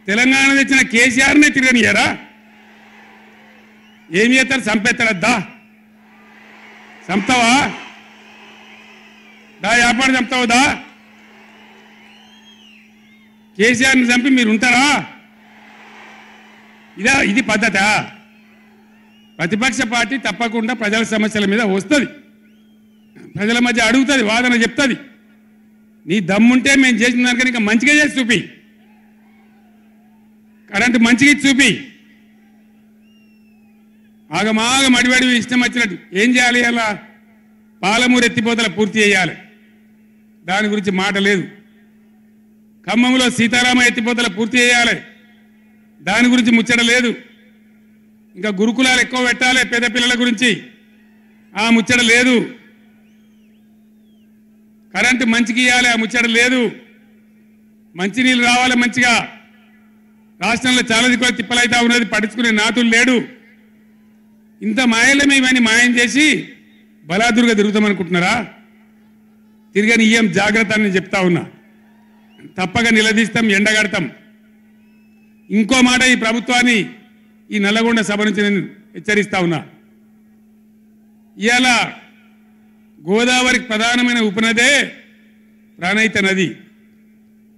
తెలంగాణ తెచ్చిన కేసీఆర్నే తిరగనియారా? ఏమి చేస్తారు? చంపేస్తాడద్దా? చంపుతావా? దా వ్యాపారం చంపుతావుదా? కేసీఆర్ని చంపి మీరు ఉంటారా? ఇది పద్ధత? ప్రతిపక్ష పార్టీ తప్పకుండా ప్రజల సమస్యల మీద వస్తుంది, ప్రజల మధ్య అడుగుతుంది, వాదన చెప్తుంది. నీ దమ్ముంటే మేము చేసిన దానికన్నా ఇంకా మంచిగా చేసి చూపి, కరెంటు మంచిగా ఇచ్చి చూపి. ఆగమాగం అడివడి ఇష్టం వచ్చినట్టు ఏం చేయాలి? అలా పాలమూరు ఎత్తిపోతల పూర్తి చేయాలి, దాని గురించి మాట లేదు. ఖమ్మంలో సీతారామ ఎత్తిపోతల పూర్తి చేయాలి, దాని గురించి ముచ్చట లేదు. ఇంకా గురుకులాలు ఎక్కువ పెట్టాలి పేద పిల్లల గురించి, ఆ ముచ్చట లేదు. కరెంటు మంచిగా ఇవ్వాలి, ఆ ముచ్చట లేదు. మంచినీళ్ళు రావాలి మంచిగా. రాష్ట్రంలో చాలా దిక్కువ తిప్పలైతా ఉన్నది, పట్టించుకునే నాతులు లేడు. ఇంత మాయలమే ఇవన్నీ మాయం చేసి బలాదురుగా తిరుగుతామనుకుంటున్నారా? తిరగని ఇయ్యం, జాగ్రత్త అని చెప్తా ఉన్నా. తప్పక నిలదీస్తాం, ఎండగడతాం. ఇంకో మాట, ఈ ప్రభుత్వాన్ని ఈ నల్లగొండ సభ నుంచి నేను హెచ్చరిస్తా ఉన్నా. ఇవాళ గోదావరికి ప్రధానమైన ఉపనదే ప్రాణహిత నది.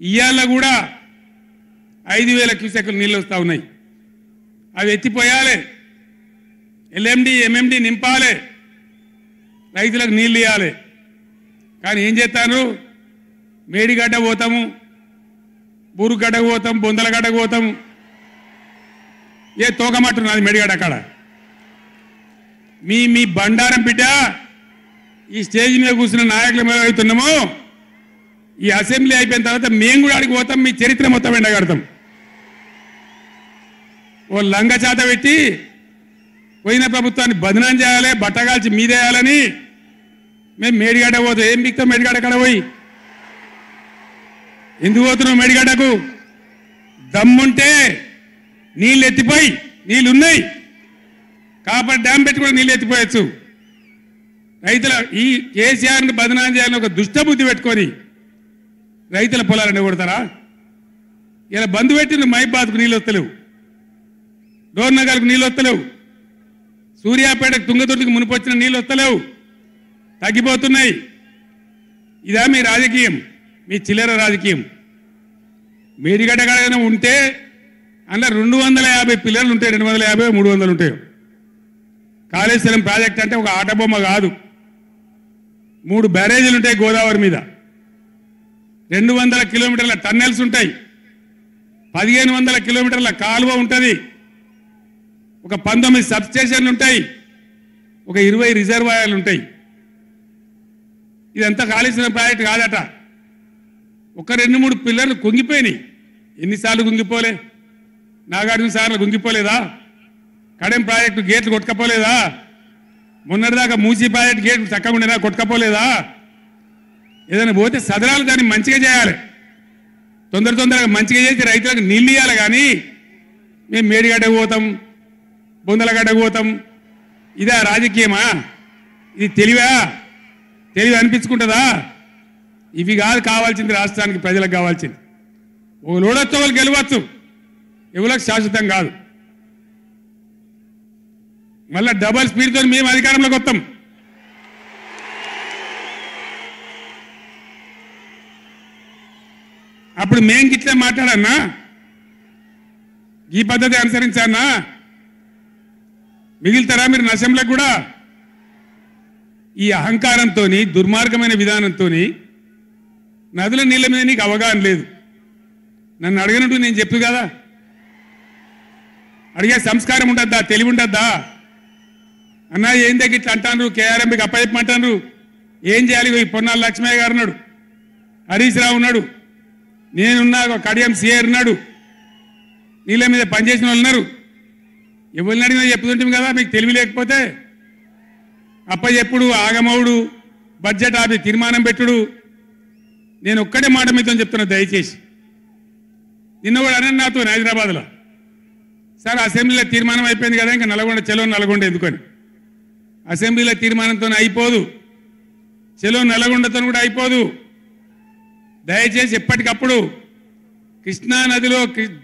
ఇవాళ కూడా 5,000 క్యూసెక్లు నీళ్ళు వస్తూ ఉన్నాయి. అవి ఎత్తిపోయాలి, ఎల్ఎండి ఎంఎండి నింపాలి, రైతులకు నీళ్ళు ఇవ్వాలి. కానీ ఏం చేస్తాను? మేడిగడ్డ పోతాము, బూరుగడ్డకు పోతాం, బొందలగడ్డకు పోతాము. ఏ తోకమట్టున్నది మేడిగడ్డ అక్కడ. మీ బండారం బిడ్డ ఈ స్టేజ్ మీద కూర్చున్న నాయకులు మేము అవుతున్నాము. ఈ అసెంబ్లీ అయిపోయిన తర్వాత మేము కూడా అడిగి పోతాం, మీ చరిత్ర మొత్తం ఎండగడతాం. ఓ లంగ చేత పెట్టి పోయిన ప్రభుత్వాన్ని బదనాం చేయాలి, బట్టగాల్చి మీదేయాలని మేము మేడిగడ్డ పోతాం. ఏం బిక్తాం మేడిగడ్డ కాడ పోయి? ఎందుకు పోతున్నావు మేడిగడ్డకు? దమ్ముంటే నీళ్ళు ఎత్తిపోయి, నీళ్ళు ఉన్నాయి కాబట్టి డ్యామ్ పెట్టి కూడా నీళ్ళు ఎత్తిపోయచ్చు. రైతుల ఈ కేసీఆర్ని బదనాం చేయాలని ఒక దుష్టబుద్ధి పెట్టుకొని రైతుల పొలాలను కొడతారా? ఇలా బంధు పెట్టిన మైబాద్కు నీళ్ళు వస్తలేవు, డోర్నగర్కు నీళ్ళు వస్తలేవు, సూర్యాపేటకు తుంగతుర్తికి మునిపొచ్చిన నీళ్ళు వస్తలేవు, తగ్గిపోతున్నాయి. ఇదా మీ రాజకీయం? మీ చిల్లర రాజకీయం. మేడిగడ్డ కాడైనా ఉంటే అందులో 250 పిల్లలు ఉంటాయి, 250 300 ఉంటాయి. కాళేశ్వరం ప్రాజెక్ట్ అంటే ఒక ఆటబొమ్మ కాదు. 3 బ్యారేజీలు ఉంటాయి గోదావరి మీద, 200 కిలోమీటర్ల టన్నెల్స్ ఉంటాయి, 1500 కిలోమీటర్ల కాలువ ఉంటుంది, ఒక 19 సబ్స్టేషన్లు ఉంటాయి, ఒక 20 రిజర్వాయర్లు ఉంటాయి. ఇదంతా కాళేశ్వరం ప్రాజెక్ట్ కాదట. ఒక 2-3 పిల్లర్లు కుంగిపోయినాయి. ఎన్నిసార్లు కుంగిపోలే? నాగార్జున సార్లు కుంగిపోలేదా? కడెం ప్రాజెక్టు గేట్లు కొట్టుకపోలేదా? మొన్నటిదాకా మూసీ ప్రాజెక్టు గేట్లు చక్కగా ఉండేదా? కొట్టుకపోలేదా? ఏదైనా పోతే సదరాలు దాన్ని మంచిగా చేయాలి, తొందరగా మంచిగా చేసి రైతులకు నీళ్ళు ఇవ్వాలి. కానీ మేము మేడిగడ్డకు పోతాం, బొందలగడ్డకు పోతాం, ఇదా రాజకీయమా? ఇది తెలివి అనిపించుకుంటుందా? ఇవి కాదు కావాల్సింది, రాష్ట్రానికి ప్రజలకు కావాల్సింది. ఒక లోడొచ్చు, వాళ్ళు గెలవచ్చు, ఎవరికి శాశ్వతం కాదు. మళ్ళా డబల్ స్పీడ్తో మేము అధికారంలోకి వస్తాం. అప్పుడు మేం గిట్లే మాట్లాడన్నా, ఈ పద్ధతి అనుసరించానా? మిగిలితారా మీరు నశంలకు కూడా? ఈ అహంకారంతో, దుర్మార్గమైన విధానంతో నదుల నీళ్ళ మీద నీకు అవగాహన లేదు. నన్ను అడిగినట్టు నేను చెప్పు కదా, అడిగే సంస్కారం ఉంటుందా? తెలివి ఉంటుందా? అన్నా ఏం దగ్గర ఇట్లా అంటాను, కేఆర్ఎంపీకి అప్పచెప్పమంటాను, ఏం చేయాలి? ఈ పొన్నాల లక్ష్మయ్య గారు ఉన్నాడు, హరీష్ రావు ఉన్నాడు, నేనున్నా, కడియం సిఆర్ ఉన్నాడు, నీళ్ళ మీద పనిచేసిన వాళ్ళు ఉన్నారు. ఎవరిని అడిగినా చెప్పుతుంటాం కదా. మీకు తెలివి లేకపోతే అప్పచెప్పుడు, ఆగమవుడు, బడ్జెట్ ఆపి తీర్మానం పెట్టుడు. నేను ఒక్కటే మాట మీతో చెప్తున్నా, దయచేసి. నిన్న కూడా అన్నాను నాతో హైదరాబాద్లో, సార్ అసెంబ్లీలో తీర్మానం అయిపోయింది కదా, ఇంకా నల్గొండ చెలో నల్గొండ ఎందుకని. అసెంబ్లీలో తీర్మానంతో అయిపోదు, చెలో నల్గొండతో కూడా అయిపోదు. దయచేసి ఎప్పటికప్పుడు కృష్ణా నదిలో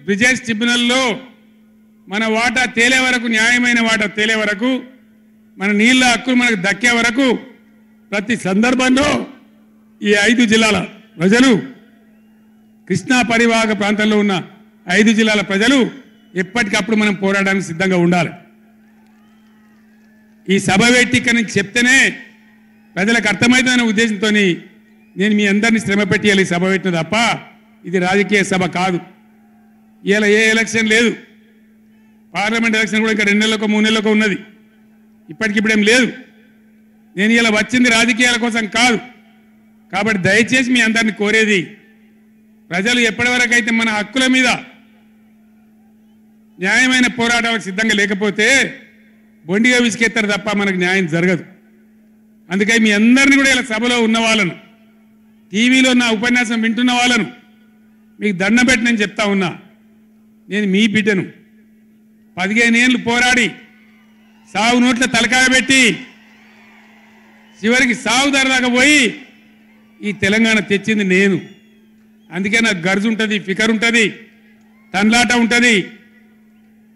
బ్రిజేష్ ట్రిబ్యునల్లో మన వాటా తేలే వరకు, న్యాయమైన వాటా తేలే వరకు, మన నీళ్ళ హక్కులు మనకు దక్కే వరకు ప్రతి సందర్భంలో ఈ 5 జిల్లాల ప్రజలు, కృష్ణా పరివాహక ప్రాంతంలో ఉన్న 5 జిల్లాల ప్రజలు ఎప్పటికప్పుడు మనం పోరాడడానికి సిద్ధంగా ఉండాలి. ఈ సభ పెట్టి ఇక్కడ నుంచి చెప్తేనే ప్రజలకు అర్థమవుతుందనే ఉద్దేశంతో నేను మీ అందరినీ శ్రమ పెట్టి ఈ సభ పెట్టిన తప్ప ఇది రాజకీయ సభ కాదు. ఇలా ఏ ఎలక్షన్ లేదు. పార్లమెంట్ ఎలక్షన్ కూడా ఇంకా 2 నెలలకు 3 నెలలకు ఉన్నది. ఇప్పటికిప్పుడేం లేదు. నేను ఇలా వచ్చింది రాజకీయాల కోసం కాదు. కాబట్టి దయచేసి మీ అందరిని కోరేది, ప్రజలు ఎప్పటివరకు అయితే మన హక్కుల మీద న్యాయమైన పోరాటాలకు సిద్ధంగా లేకపోతే బొండిగా విసికెత్తారు తప్ప మనకు న్యాయం జరగదు. అందుకని మీ అందరినీ కూడా ఇలా సభలో ఉన్న వాళ్ళను, టీవీలో నా ఉపన్యాసం వింటున్న వాళ్ళను మీకు దండం పెట్టి నేను చెప్తా ఉన్నా, నేను మీ బిడ్డను. 15 ఏళ్ళు పోరాడి సావు నోట్ల తలకాయ పెట్టి చివరికి సావు దాకా పోయి ఈ తెలంగాణ తెచ్చింది నేను. అందుకే నాకు గర్జు ఉంటుంది, ఫికర్ ఉంటుంది, తన్లాట ఉంటుంది,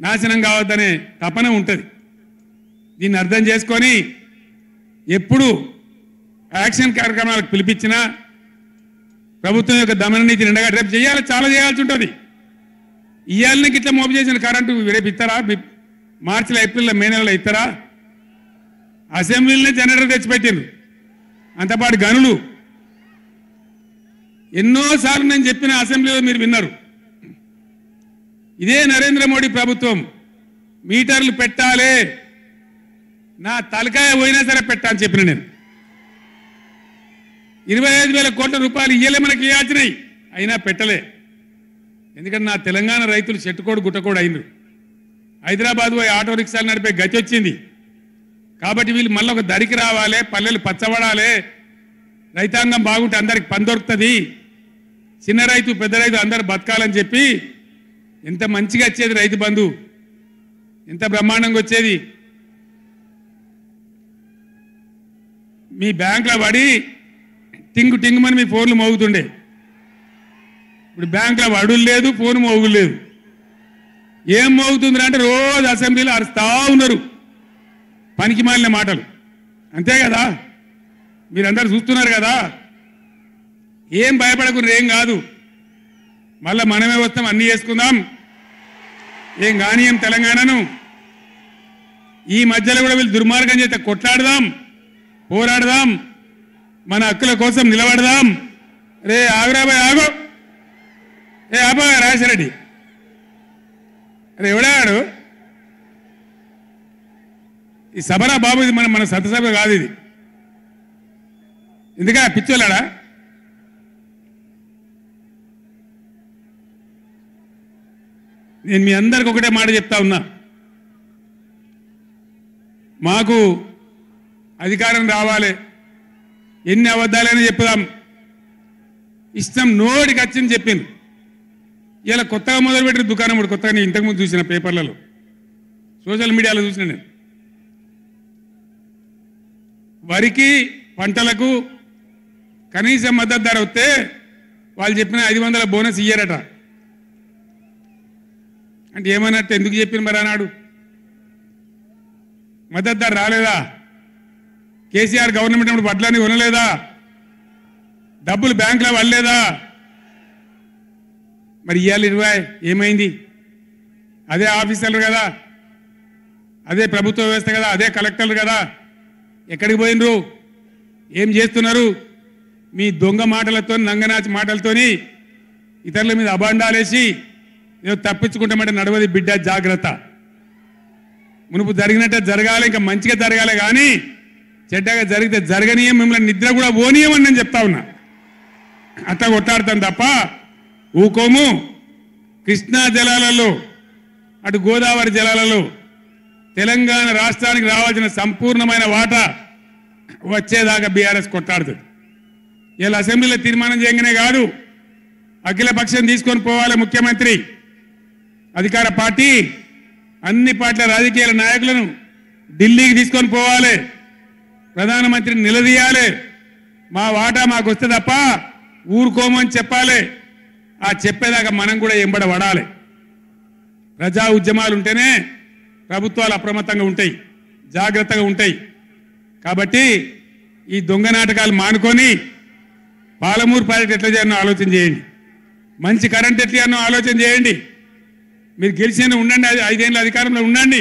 నాశనం కావద్దనే తపన ఉంటుంది. దీన్ని అర్థం చేసుకొని ఎప్పుడు యాక్షన్ కార్యక్రమాలకు పిలిపించినా ప్రభుత్వం యొక్క దమన నీతిని ఎండగా రేపు చేయాలి, చాలా చేయాల్సి ఉంటుంది. ఇవాళకి ఇట్లా మోపు చేసిన కరెంటు రేపు ఇస్తారా? మార్చిలో, ఏప్రిల్లో, మే నెలలో ఇస్తారా? అసెంబ్లీలోనే జనరేటర్ తెచ్చిపెట్టిండ్రు. అంతపాటు గనులు ఎన్నోసార్లు నేను చెప్పిన అసెంబ్లీలో మీరు విన్నారు. ఇదే నరేంద్ర మోడీ ప్రభుత్వం మీటర్లు పెట్టాలి, నా తలకాయ పోయినా సరే పెట్టాలని చెప్పిన నేను. 25,000 కోట్ల రూపాయలు ఇయ్యలే మనకి ఇవ్వాల్సినాయి, అయినా పెట్టలే. ఎందుకంటే నా తెలంగాణ రైతులు చెట్టుకోడు గుట్టకోడు అయినరు. హైదరాబాద్ పోయి ఆటో రిక్షాలు నడిపే గతి వచ్చింది. కాబట్టి వీళ్ళు మళ్ళీ ఒక దరికి రావాలి, పల్లెలు పచ్చబడాలి, రైతాంగం బాగుంటే అందరికి పని దొరుకుతుంది, చిన్న రైతు పెద్ద రైతు అందరు బతకాలని చెప్పి ఎంత మంచిగా వచ్చేది రైతు బంధు, ఎంత బ్రహ్మాండంగా వచ్చేది. మీ బ్యాంకులో పడి టింగు టింగుమని మీ ఫోన్లు మోగుతుండే. ఇప్పుడు బ్యాంకులో వడులు లేదు, ఫోన్ మోగులు లేదు. ఏం మోగుతుందిరా అంటే రోజు అసెంబ్లీలో అరుస్తా ఉన్నారు పనికి మాలిన మాటలు. అంతే కదా, మీరందరూ చూస్తున్నారు కదా. ఏం భయపడకుండా ఏం కాదు, మళ్ళీ మనమే వస్తాం, అన్నీ చేసుకుందాం, ఏం కానీయం తెలంగాణను. ఈ మధ్యలో కూడా వీళ్ళు దుర్మార్గం చేస్తే కొట్లాడదాం, పోరాడదాం, మన హక్కుల కోసం నిలబడదాం. రే ఆగురాబాయ్ ఆగో, ఏ ఆబా రాజశరెడ్డి, అరే ఎవడాడు ఈ సభరా బాబు? ఇది మన సభ కాదు ఇది. ఎందుక పిచ్చోళ్ళాడా? నేను మీ అందరికి ఒకటే మాట చెప్తా ఉన్నా, మాకు అధికారం రావాలి, ఎన్ని అబద్ధాలైనా చెప్పుదాం, ఇష్టం నోటికి వచ్చింది చెప్పింది. ఇలా కొత్తగా మొదలుపెట్టిన దుకాణం కూడా కొత్తగా నేను ఇంతకుముందు చూసిన పేపర్లలో, సోషల్ మీడియాలో చూసిన నేను. వరికి పంటలకు కనీస మద్దతు ధర వస్తే వాళ్ళు చెప్పిన 500 బోనస్ ఇయ్యారట. అంటే ఏమన్నట్టు, ఎందుకు చెప్పిన మరి అన్నాడు? మద్దతు ధర రాలేదా? కేసీఆర్ గవర్నమెంట్ అప్పుడు వడ్లని కొనలేదా? డబ్బులు బ్యాంకులో పడలేదా? మరి ఇవాళ 20 ఏమైంది? అదే ఆఫీసర్లు కదా, అదే ప్రభుత్వ వ్యవస్థ కదా, అదే కలెక్టర్లు కదా, ఎక్కడికి పోయినరు? ఏం చేస్తున్నారు? మీ దొంగ మాటలతో, నంగనాచి మాటలతోని ఇతరుల మీద అబాండాలేసి ఏదో తప్పించుకుంటామంటే నడవది బిడ్డ, జాగ్రత్త. మునుపు జరిగినట్టే జరగాలి, ఇంకా మంచిగా జరగాలి, కానీ చెడ్డగా జరిగితే జరగనీయం, మిమ్మల్ని నిద్ర కూడా పోనీయమని నేను చెప్తా ఉన్నా. అట్లా కొట్లాడతాను తప్ప ఊకోము. కృష్ణా జలాలలో, అటు గోదావరి జలాలలో తెలంగాణ రాష్ట్రానికి రావాల్సిన సంపూర్ణమైన వాటా వచ్చేదాకా బీఆర్ఎస్ కొట్లాడుతుంది. ఇలా అసెంబ్లీలో తీర్మానం చేయగానే కాదు, అఖిల పక్షం తీసుకొని పోవాలి ముఖ్యమంత్రి, అధికార పార్టీ, అన్ని పార్టీల రాజకీయ నాయకులను ఢిల్లీకి తీసుకొని పోవాలి, ప్రధానమంత్రిని నిలదీయాలి. మా వాటా మాకు వస్తే తప్ప ఊరుకోమని చెప్పాలి. ఆ చెప్పేదాకా మనం కూడా ఎంబడబడాలి. ప్రజా ఉద్యమాలు ఉంటేనే ప్రభుత్వాలు అప్రమత్తంగా ఉంటాయి, జాగ్రత్తగా ఉంటాయి. కాబట్టి ఈ దొంగ నాటకాలు మానుకొని పాలమూరు ప్రాజెక్ట్ ఎట్లా చేయాలో ఆలోచన చేయండి, మంచి కరెంట్ ఎట్లా చేయాలో ఆలోచన చేయండి. మీరు గెలిచిన ఉండండి, 5 ఏళ్ళ అధికారంలో ఉండండి,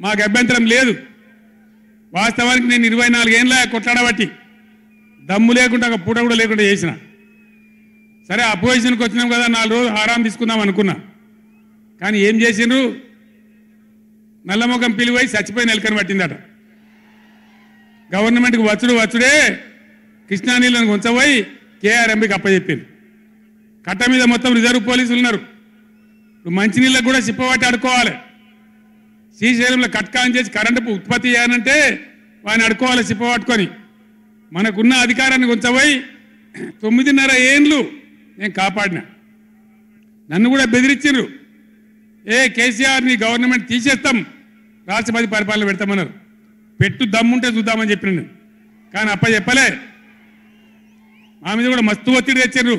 మాకు అభ్యంతరం లేదు. వాస్తవానికి నేను 24 ఏళ్ళ కొట్లాడబట్టి దమ్ము లేకుండా ఒక పూట కూడా లేకుండా చేసిన. సరే అపోజిషన్కి వచ్చినాం కదా, 4 రోజులు ఆరాం తీసుకుందాం అనుకున్నా. కానీ ఏం చేసిండ్రు? నల్లముఖం పిలివై చచ్చిపోయిన ఎలుకను పట్టిందట. గవర్నమెంట్కి వచ్చుడే కృష్ణా నీళ్ళను ఉంచబోయి కేఆర్ఎంబీకి అప్పచెప్పింది. కట్ట మీద మొత్తం రిజర్వ్ పోలీసులు ఉన్నారు. ఇప్పుడు మంచినీళ్ళకు కూడా సిప్పబట్టి అడుకోవాలి. శ్రీశైలంలో కట్కాన్ చేసి కరెంటు ఉత్పత్తి చేయాలంటే వాడిని అడుకోవాలి సిప్పబట్టుకొని. మనకున్న అధికారాన్ని ఉంచబోయి 9.5 ఏళ్ళు నేను కాపాడినా. నన్ను కూడా బెదిరించారు. కేసీఆర్ నీ గవర్నమెంట్ తీసేస్తాం, రాష్ట్రపతి పరిపాలన పెడతామన్నారు. పెట్టు దమ్ముంటే చూద్దామని చెప్పిన నేను. కానీ చెప్పలే. మా మీద కూడా మస్తు ఒత్తిడి తెచ్చారు.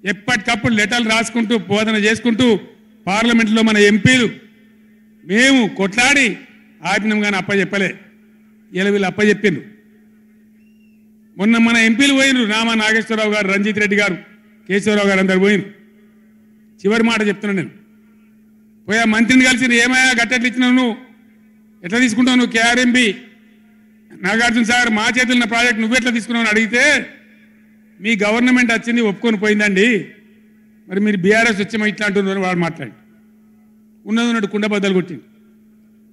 ఎప్పటికప్పుడు లెటర్లు రాసుకుంటూ బోధన చేసుకుంటూ పార్లమెంట్లో మన ఎంపీలు మేము కొట్లాడి ఆపినాం. కానీ చెప్పలే. ఇలా వీళ్ళు చెప్పిండ్రు. మొన్న మన ఎంపీలు పోయినరు. రామా నాగేశ్వరరావు గారు, రంజిత్ రెడ్డి గారు, కేశవరావు గారు అందరు పోయినరు. చివరి మాట చెప్తున్నాను నేను. పోయా మంత్రిని కలిసి ఏమయ్యా గట్టెట్లు ఇచ్చినావు, నువ్వు ఎట్లా తీసుకుంటావు, నువ్వు కేఆర్ఎంబి నాగార్జున సాగర్ మా చేతులు ఉన్న ప్రాజెక్ట్ నువ్వెట్లా తీసుకున్నావు అని అడిగితే మీ గవర్నమెంట్ వచ్చింది ఒప్పుకొని పోయిందండి, మరి మీరు బీఆర్ఎస్ వచ్చేమో ఇట్లా అంటున్నారు వాడు మాట్లాడి. ఉన్నది కుండ బద్దలు కొట్టిండు.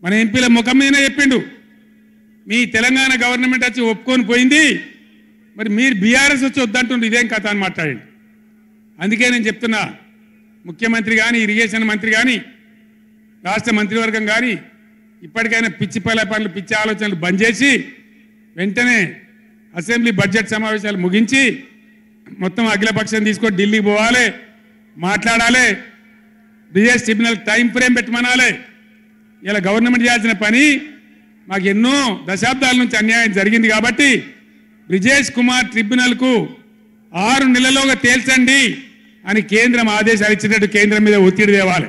మన ఎంపీల ముఖం మీదనే చెప్పిండు, మీ తెలంగాణ గవర్నమెంట్ వచ్చి ఒప్పుకొని పోయింది, మరి మీరు బీఆర్ఎస్ వచ్చి వద్దంటుండ్రు, ఇదేం కథ అని మాట్లాడండి. అందుకే నేను చెప్తున్నా, ముఖ్యమంత్రి కానీ, ఇరిగేషన్ మంత్రి కానీ, రాష్ట్ర మంత్రివర్గం కానీ ఇప్పటికైనా పిచ్చి పనులు, పిచ్చి ఆలోచనలు బంద్ చేసి వెంటనే అసెంబ్లీ బడ్జెట్ సమావేశాలు ముగించి మొత్తం అఖిలపక్షం తీసుకొని ఢిల్లీకి పోవాలి, మాట్లాడాలి, బ్రిజేష్ ట్రిబ్యునల్ టైం ఫ్రేమ్ పెట్టమనాలి. ఇలా గవర్నమెంట్ చేయాల్సిన పని మాకు ఎన్నో దశాబ్దాల నుంచి అన్యాయం జరిగింది కాబట్టి బ్రిజేష్ కుమార్ ట్రిబ్యునల్కు 6 నెలల్లోగా తేల్చండి అని కేంద్రం ఆదేశాలు ఇచ్చినట్టు కేంద్రం మీద ఒత్తిడి తేవాలి.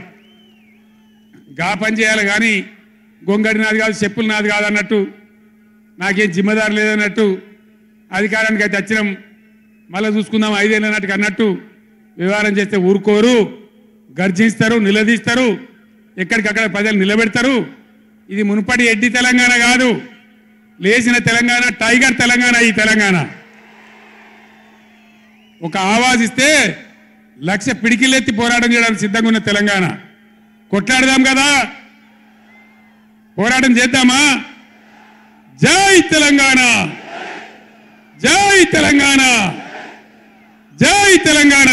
గా పని చేయాలి. కానీ గొంగడి నాది కాదు, చెప్పులు నాది కాదు అన్నట్టు, నాకేం జిమ్మదారు లేదన్నట్టు, అధికారానికి అయితే వచ్చినాం మళ్ళీ చూసుకుందాం 5 ఏళ్ళ నాటికి అన్నట్టు వ్యవహారం చేస్తే ఊరుకోరు, గర్జిస్తారు, నిలదీస్తారు, ఎక్కడికక్కడ ప్రజలు నిలబెడతారు. ఇది మునుపటి ఎడ్డి తెలంగాణ కాదు, లేచిన తెలంగాణ, టైగర్ తెలంగాణ. ఈ తెలంగాణ ఒక ఆవాజ్ ఇస్తే 1,00,000 పిడికిలెత్తి పోరాటం చేయడానికి సిద్ధంగా ఉన్న తెలంగాణ. కొట్లాడదాం కదా, పోరాటం చేద్దామా? జై తెలంగాణ, జై తెలంగాణ, జై తెలంగాణ.